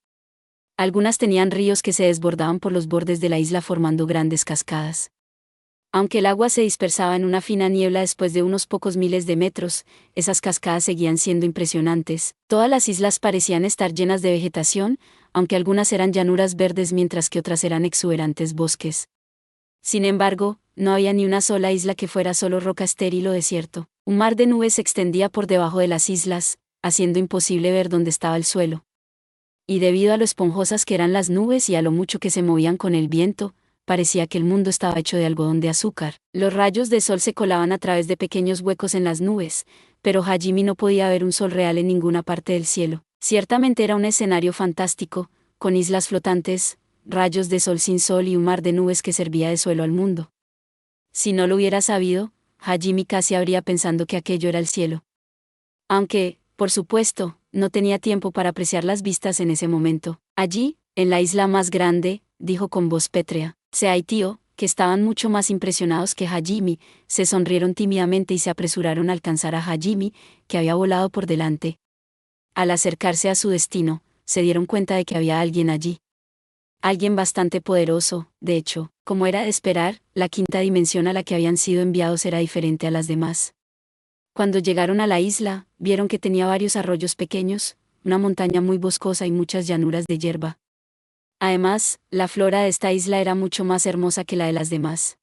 Algunas tenían ríos que se desbordaban por los bordes de la isla formando grandes cascadas. Aunque el agua se dispersaba en una fina niebla después de unos pocos miles de metros, esas cascadas seguían siendo impresionantes. Todas las islas parecían estar llenas de vegetación, aunque algunas eran llanuras verdes mientras que otras eran exuberantes bosques. Sin embargo, no había ni una sola isla que fuera solo roca estéril o desierto. Un mar de nubes se extendía por debajo de las islas, haciendo imposible ver dónde estaba el suelo. Y debido a lo esponjosas que eran las nubes y a lo mucho que se movían con el viento, parecía que el mundo estaba hecho de algodón de azúcar. Los rayos de sol se colaban a través de pequeños huecos en las nubes, pero Hajime no podía ver un sol real en ninguna parte del cielo. Ciertamente era un escenario fantástico, con islas flotantes, rayos de sol sin sol y un mar de nubes que servía de suelo al mundo. Si no lo hubiera sabido, Hajime casi habría pensado que aquello era el cielo. Aunque, por supuesto, no tenía tiempo para apreciar las vistas en ese momento. Allí, en la isla más grande, dijo con voz pétrea, Sea y Tío, que estaban mucho más impresionados que Hajime, se sonrieron tímidamente y se apresuraron a alcanzar a Hajime, que había volado por delante. Al acercarse a su destino, se dieron cuenta de que había alguien allí. Alguien bastante poderoso, de hecho, como era de esperar, la quinta dimensión a la que habían sido enviados era diferente a las demás. Cuando llegaron a la isla, vieron que tenía varios arroyos pequeños, una montaña muy boscosa y muchas llanuras de hierba. Además, la flora de esta isla era mucho más hermosa que la de las demás.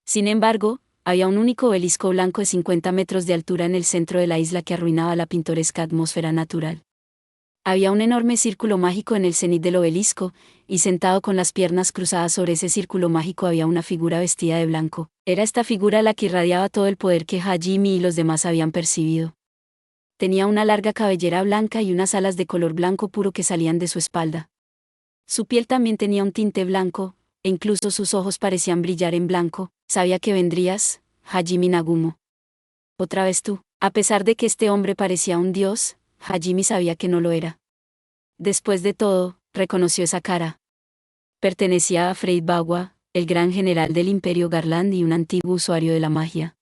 Sin embargo, había un único obelisco blanco de 50 metros de altura en el centro de la isla que arruinaba la pintoresca atmósfera natural. Había un enorme círculo mágico en el cenit del obelisco, y sentado con las piernas cruzadas sobre ese círculo mágico había una figura vestida de blanco. Era esta figura la que irradiaba todo el poder que Hajime y los demás habían percibido. Tenía una larga cabellera blanca y unas alas de color blanco puro que salían de su espalda. Su piel también tenía un tinte blanco, e incluso sus ojos parecían brillar en blanco. Sabía que vendrías, Hajime Nagumo. Otra vez tú. A pesar de que este hombre parecía un dios, Hajime sabía que no lo era. Después de todo, reconoció esa cara. Pertenecía a Freyd Bagua, el gran general del Imperio Garland y un antiguo usuario de la magia.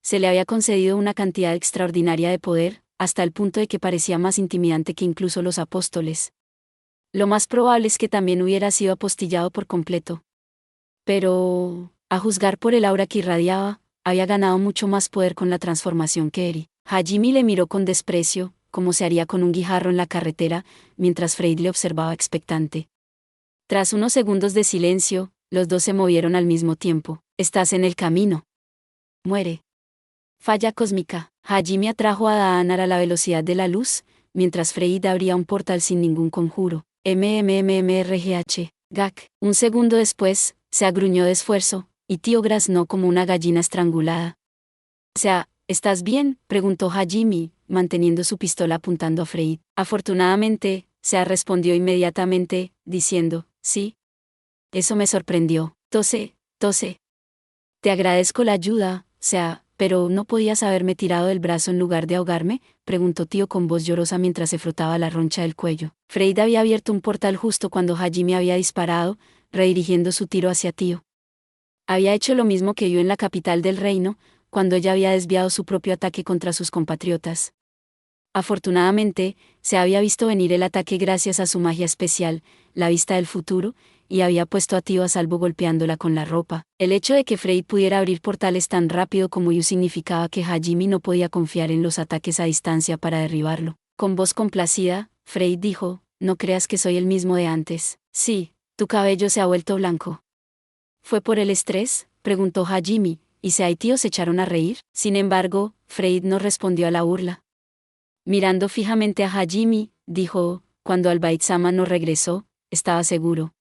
Se le había concedido una cantidad extraordinaria de poder, hasta el punto de que parecía más intimidante que incluso los apóstoles. Lo más probable es que también hubiera sido apostillado por completo. Pero, a juzgar por el aura que irradiaba, había ganado mucho más poder con la transformación que Eri. Hajime le miró con desprecio, como se haría con un guijarro en la carretera, mientras Freyd le observaba expectante. Tras unos segundos de silencio, los dos se movieron al mismo tiempo. Estás en el camino. Muere. Falla cósmica. Hajime atrajo a Daanar a la velocidad de la luz, mientras Freyd abría un portal sin ningún conjuro. Gak. Un segundo después, se agruñó de esfuerzo, y Tío graznó como una gallina estrangulada. ¿Estás bien?, preguntó Hajime, manteniendo su pistola apuntando a Freyd. Afortunadamente, Sea respondió inmediatamente, diciendo, sí. Eso me sorprendió. Tose. Te agradezco la ayuda, Sea, pero ¿no podías haberme tirado del brazo en lugar de ahogarme?, preguntó Tío con voz llorosa mientras se frotaba la roncha del cuello. Freyd había abierto un portal justo cuando Hajime había disparado, redirigiendo su tiro hacia Tío. Había hecho lo mismo que yo en la capital del reino, cuando ella había desviado su propio ataque contra sus compatriotas. Afortunadamente, se había visto venir el ataque gracias a su magia especial, la vista del futuro, y había puesto a Tío a salvo golpeándola con la ropa. El hecho de que Frey pudiera abrir portales tan rápido como Yu significaba que Hajime no podía confiar en los ataques a distancia para derribarlo. Con voz complacida, Frey dijo, «No creas que soy el mismo de antes. Sí, tu cabello se ha vuelto blanco». ¿Fue por el estrés?, preguntó Hajime, y Sea y Tío se echaron a reír. Sin embargo, Frey no respondió a la burla. Mirando fijamente a Hajime, dijo, «Cuando Albaid-sama no regresó, estaba seguro.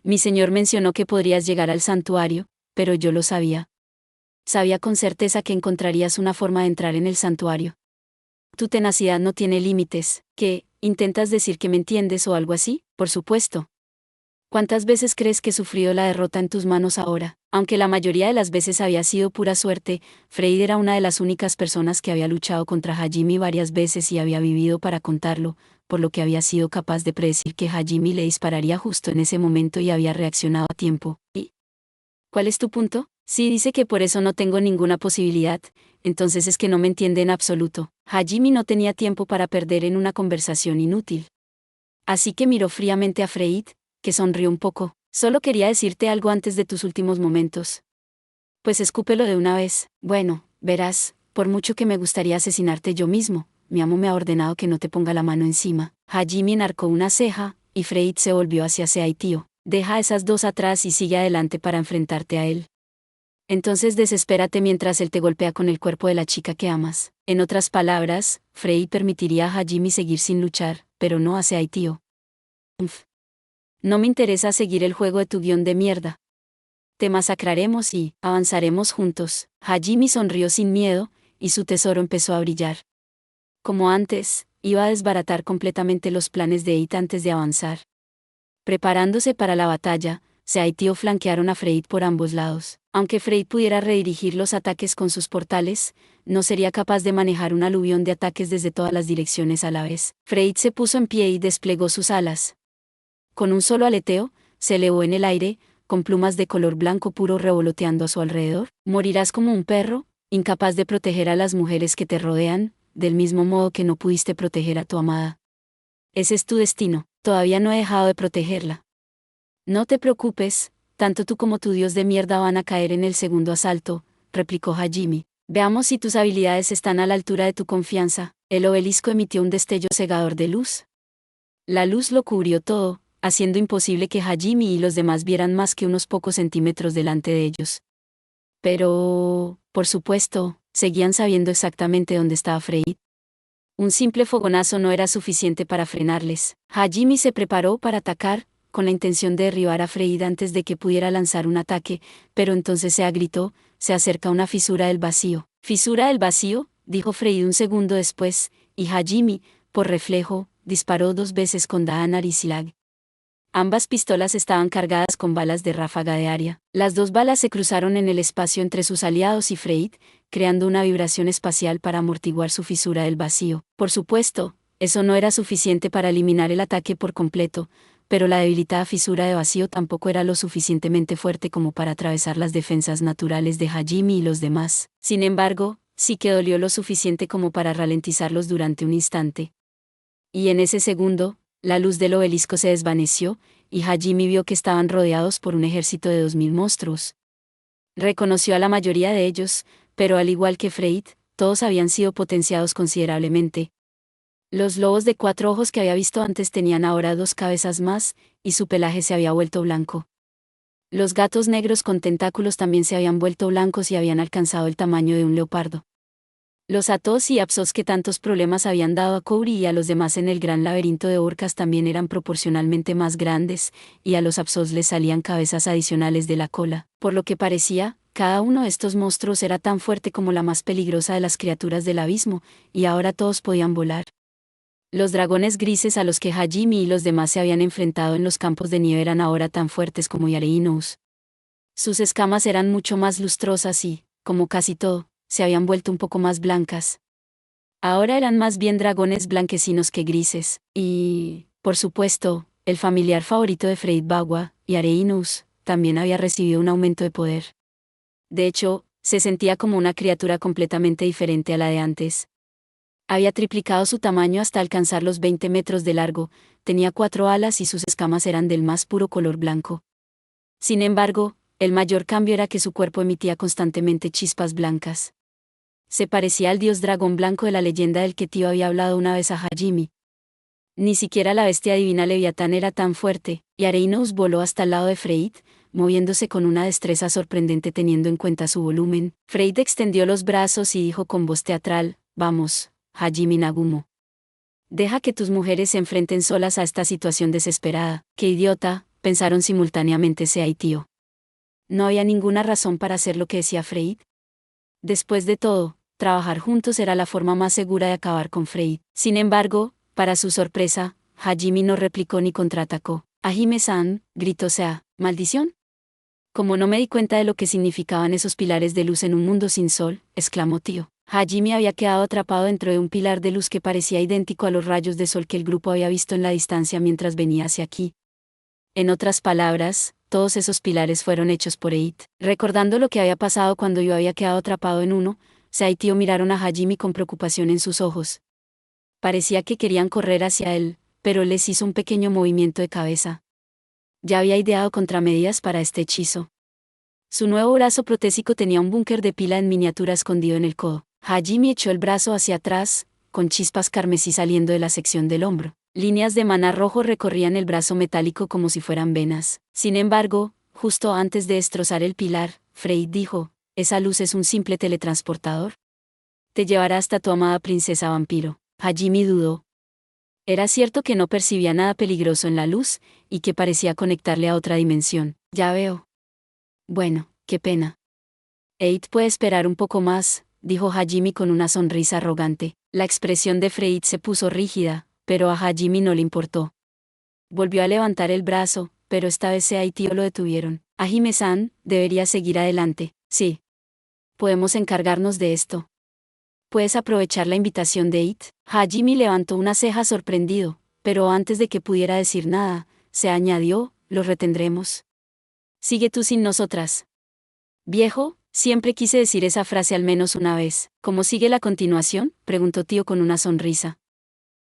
Mi señor mencionó que podrías llegar al santuario, pero yo lo sabía. Sabía con certeza que encontrarías una forma de entrar en el santuario. Tu tenacidad no tiene límites. ¿Qué? ¿Intentas decir que me entiendes o algo así? Por supuesto. ¿Cuántas veces crees que he sufrido la derrota en tus manos ahora? Aunque la mayoría de las veces había sido pura suerte, Frey era una de las únicas personas que había luchado contra Hajime varias veces y había vivido para contarlo, por lo que había sido capaz de predecir que Hajime le dispararía justo en ese momento y había reaccionado a tiempo. ¿Y cuál es tu punto? Si dice que por eso no tengo ninguna posibilidad, entonces es que no me entiende en absoluto. Hajime no tenía tiempo para perder en una conversación inútil. Así que miró fríamente a Frey, que sonrió un poco. Solo quería decirte algo antes de tus últimos momentos. Pues escúpelo de una vez. Bueno, verás, por mucho que me gustaría asesinarte yo mismo, mi amo me ha ordenado que no te ponga la mano encima. Hajime enarcó una ceja, y Frey se volvió hacia Sea y Tío. Deja esas dos atrás y sigue adelante para enfrentarte a él. Entonces desespérate mientras él te golpea con el cuerpo de la chica que amas. En otras palabras, Frey permitiría a Hajime seguir sin luchar, pero no a Sea y Tío. No me interesa seguir el juego de tu guión de mierda. Te masacraremos y avanzaremos juntos. Hajime sonrió sin miedo, y su tesoro empezó a brillar. Como antes, iba a desbaratar completamente los planes de It antes de avanzar. Preparándose para la batalla, Sea y Tío flanquearon a Frey por ambos lados. Aunque Frey pudiera redirigir los ataques con sus portales, no sería capaz de manejar un aluvión de ataques desde todas las direcciones a la vez. Frey se puso en pie y desplegó sus alas. Con un solo aleteo, se elevó en el aire, con plumas de color blanco puro revoloteando a su alrededor. Morirás como un perro, incapaz de proteger a las mujeres que te rodean, del mismo modo que no pudiste proteger a tu amada. Ese es tu destino, todavía no he dejado de protegerla. No te preocupes, tanto tú como tu dios de mierda van a caer en el segundo asalto, replicó Hajime. Veamos si tus habilidades están a la altura de tu confianza. El obelisco emitió un destello cegador de luz. La luz lo cubrió todo, haciendo imposible que Hajime y los demás vieran más que unos pocos centímetros delante de ellos. Pero, por supuesto, seguían sabiendo exactamente dónde estaba Frey. Un simple fogonazo no era suficiente para frenarles. Hajime se preparó para atacar, con la intención de derribar a Frey antes de que pudiera lanzar un ataque, pero entonces Sea gritó, «Se acerca una fisura del vacío». «¿Fisura del vacío?», dijo Frey un segundo después, y Hajime, por reflejo, disparó 2 veces con Daanar y Silag. Ambas pistolas estaban cargadas con balas de ráfaga de área. Las 2 balas se cruzaron en el espacio entre sus aliados y Frey, creando una vibración espacial para amortiguar su fisura del vacío. Por supuesto, eso no era suficiente para eliminar el ataque por completo, pero la debilitada fisura de vacío tampoco era lo suficientemente fuerte como para atravesar las defensas naturales de Hajime y los demás. Sin embargo, sí que dolió lo suficiente como para ralentizarlos durante un instante. Y en ese segundo, la luz del obelisco se desvaneció, y Hajime vio que estaban rodeados por un ejército de 2000 monstruos. Reconoció a la mayoría de ellos, pero al igual que Frey, todos habían sido potenciados considerablemente. Los lobos de 4 ojos que había visto antes tenían ahora 2 cabezas más, y su pelaje se había vuelto blanco. Los gatos negros con tentáculos también se habían vuelto blancos y habían alcanzado el tamaño de un leopardo. Los Atos y Apsos que tantos problemas habían dado a Kouri y a los demás en el gran laberinto de orcas también eran proporcionalmente más grandes, y a los Apsos les salían cabezas adicionales de la cola. Por lo que parecía, cada uno de estos monstruos era tan fuerte como la más peligrosa de las criaturas del abismo, y ahora todos podían volar. Los dragones grises a los que Hajime y los demás se habían enfrentado en los campos de nieve eran ahora tan fuertes como Yareinos. Sus escamas eran mucho más lustrosas y, como casi todo, se habían vuelto un poco más blancas. Ahora eran más bien dragones blanquecinos que grises, y, por supuesto, el familiar favorito de Frey Bagua, Yareinos, también había recibido un aumento de poder. De hecho, se sentía como una criatura completamente diferente a la de antes. Había triplicado su tamaño hasta alcanzar los 20 metros de largo, tenía 4 alas y sus escamas eran del más puro color blanco. Sin embargo, el mayor cambio era que su cuerpo emitía constantemente chispas blancas. Se parecía al dios dragón blanco de la leyenda del que Tío había hablado una vez a Hajime. Ni siquiera la bestia divina Leviatán era tan fuerte, y Areinos voló hasta el lado de Freyr, moviéndose con una destreza sorprendente teniendo en cuenta su volumen. Freyr extendió los brazos y dijo con voz teatral: «Vamos, Hajime Nagumo. Deja que tus mujeres se enfrenten solas a esta situación desesperada». «Qué idiota», pensaron simultáneamente Sea y Tío. No había ninguna razón para hacer lo que decía Freyr. Después de todo, trabajar juntos era la forma más segura de acabar con Freyr. Sin embargo, para su sorpresa, Hajime no replicó ni contraatacó. «Hajime-san», gritó Sea, «¿maldición? Como no me di cuenta de lo que significaban esos pilares de luz en un mundo sin sol», exclamó Tío. Hajime había quedado atrapado dentro de un pilar de luz que parecía idéntico a los rayos de sol que el grupo había visto en la distancia mientras venía hacia aquí. En otras palabras, todos esos pilares fueron hechos por Eit. Recordando lo que había pasado cuando yo había quedado atrapado en uno, Sea y Tío miraron a Hajime con preocupación en sus ojos. Parecía que querían correr hacia él, pero él les hizo un pequeño movimiento de cabeza. Ya había ideado contramedidas para este hechizo. Su nuevo brazo protésico tenía un búnker de pila en miniatura escondido en el codo. Hajime echó el brazo hacia atrás, con chispas carmesí saliendo de la sección del hombro. Líneas de maná rojo recorrían el brazo metálico como si fueran venas. Sin embargo, justo antes de destrozar el pilar, Freyr dijo: «¿Esa luz es un simple teletransportador? Te llevará hasta tu amada princesa vampiro». Hajime dudó. Era cierto que no percibía nada peligroso en la luz, y que parecía conectarle a otra dimensión. «Ya veo. Bueno, qué pena. Eit puede esperar un poco más», dijo Hajime con una sonrisa arrogante. La expresión de Freyr se puso rígida, pero a Hajime no le importó. Volvió a levantar el brazo, pero esta vez Sea y Tío lo detuvieron. «Hajime-san, debería seguir adelante». «Sí. Podemos encargarnos de esto. ¿Puedes aprovechar la invitación de Eit?». Hajime levantó una ceja sorprendido, pero antes de que pudiera decir nada, se añadió: «Los retendremos. Sigue tú sin nosotras». «Viejo, siempre quise decir esa frase al menos una vez». «¿Cómo sigue la continuación?», preguntó Tío con una sonrisa.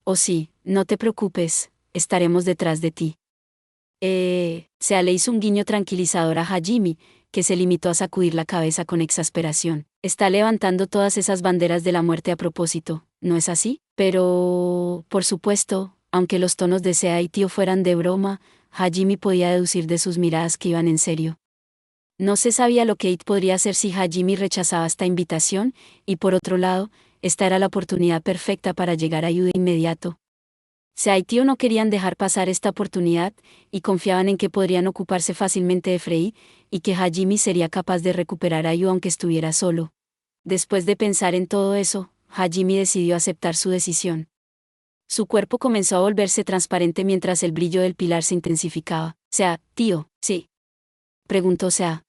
«Oh sí, no te preocupes, estaremos detrás de ti». Sea le hizo un guiño tranquilizador a Hajime, que se limitó a sacudir la cabeza con exasperación. «Está levantando todas esas banderas de la muerte a propósito, ¿no es así?». «Pero, por supuesto», aunque los tonos de Sea y Tío fueran de broma, Hajime podía deducir de sus miradas que iban en serio. No se sabía lo que Eit podría hacer si Hajime rechazaba esta invitación, y por otro lado, esta era la oportunidad perfecta para llegar a ayuda inmediato. Sea y Tío no querían dejar pasar esta oportunidad, y confiaban en que podrían ocuparse fácilmente de Freyr, y que Hajime sería capaz de recuperar a Yu aunque estuviera solo. Después de pensar en todo eso, Hajime decidió aceptar su decisión. Su cuerpo comenzó a volverse transparente mientras el brillo del pilar se intensificaba. «Sea, Tío, sí», preguntó Sea.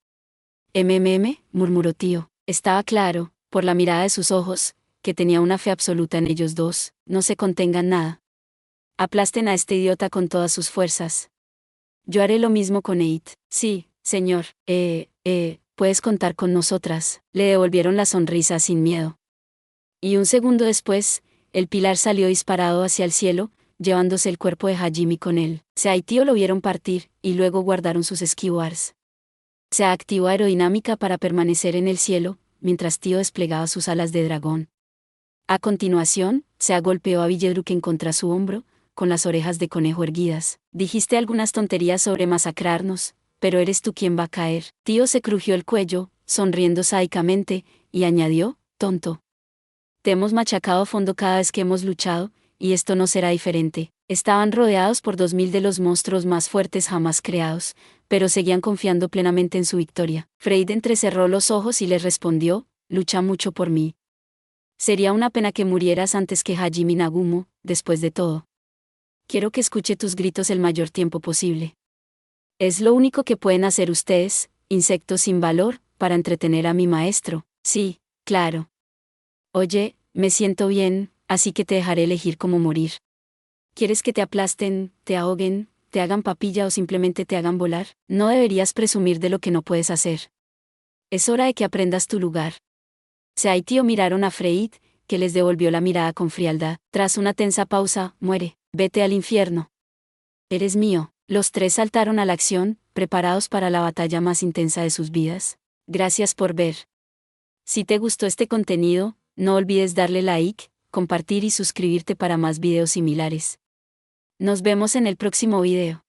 Murmuró Tío. Estaba claro, por la mirada de sus ojos, que tenía una fe absoluta en ellos dos. «No se contengan nada. Aplasten a este idiota con todas sus fuerzas». «Yo haré lo mismo con Eit». «Sí, señor. Puedes contar con nosotras», le devolvieron la sonrisa sin miedo. Y un segundo después, el pilar salió disparado hacia el cielo, llevándose el cuerpo de Hajime con él. Sea y Tío lo vieron partir, y luego guardaron sus skywars. Se activó aerodinámica para permanecer en el cielo, mientras Tío desplegaba sus alas de dragón. A continuación, se golpeó a Villedruken contra su hombro, con las orejas de conejo erguidas. «Dijiste algunas tonterías sobre masacrarnos, pero eres tú quien va a caer». Tío se crujió el cuello, sonriendo sádicamente, y añadió: «Tonto. Te hemos machacado a fondo cada vez que hemos luchado, y esto no será diferente». Estaban rodeados por 2000 de los monstruos más fuertes jamás creados, pero seguían confiando plenamente en su victoria. Freyr entrecerró los ojos y les respondió: «Lucha mucho por mí. Sería una pena que murieras antes que Hajime Nagumo, después de todo. Quiero que escuche tus gritos el mayor tiempo posible. Es lo único que pueden hacer ustedes, insectos sin valor, para entretener a mi maestro». «Sí, claro. Oye, me siento bien, así que te dejaré elegir cómo morir. ¿Quieres que te aplasten, te ahoguen, te hagan papilla o simplemente te hagan volar, no deberías presumir de lo que no puedes hacer. Es hora de que aprendas tu lugar. Sea y Tío miraron a Freid, que les devolvió la mirada con frialdad. Tras una tensa pausa, muere, vete al infierno. Eres mío. Los tres saltaron a la acción, preparados para la batalla más intensa de sus vidas. Gracias por ver. Si te gustó este contenido, no olvides darle like, compartir y suscribirte para más videos similares. Nos vemos en el próximo video.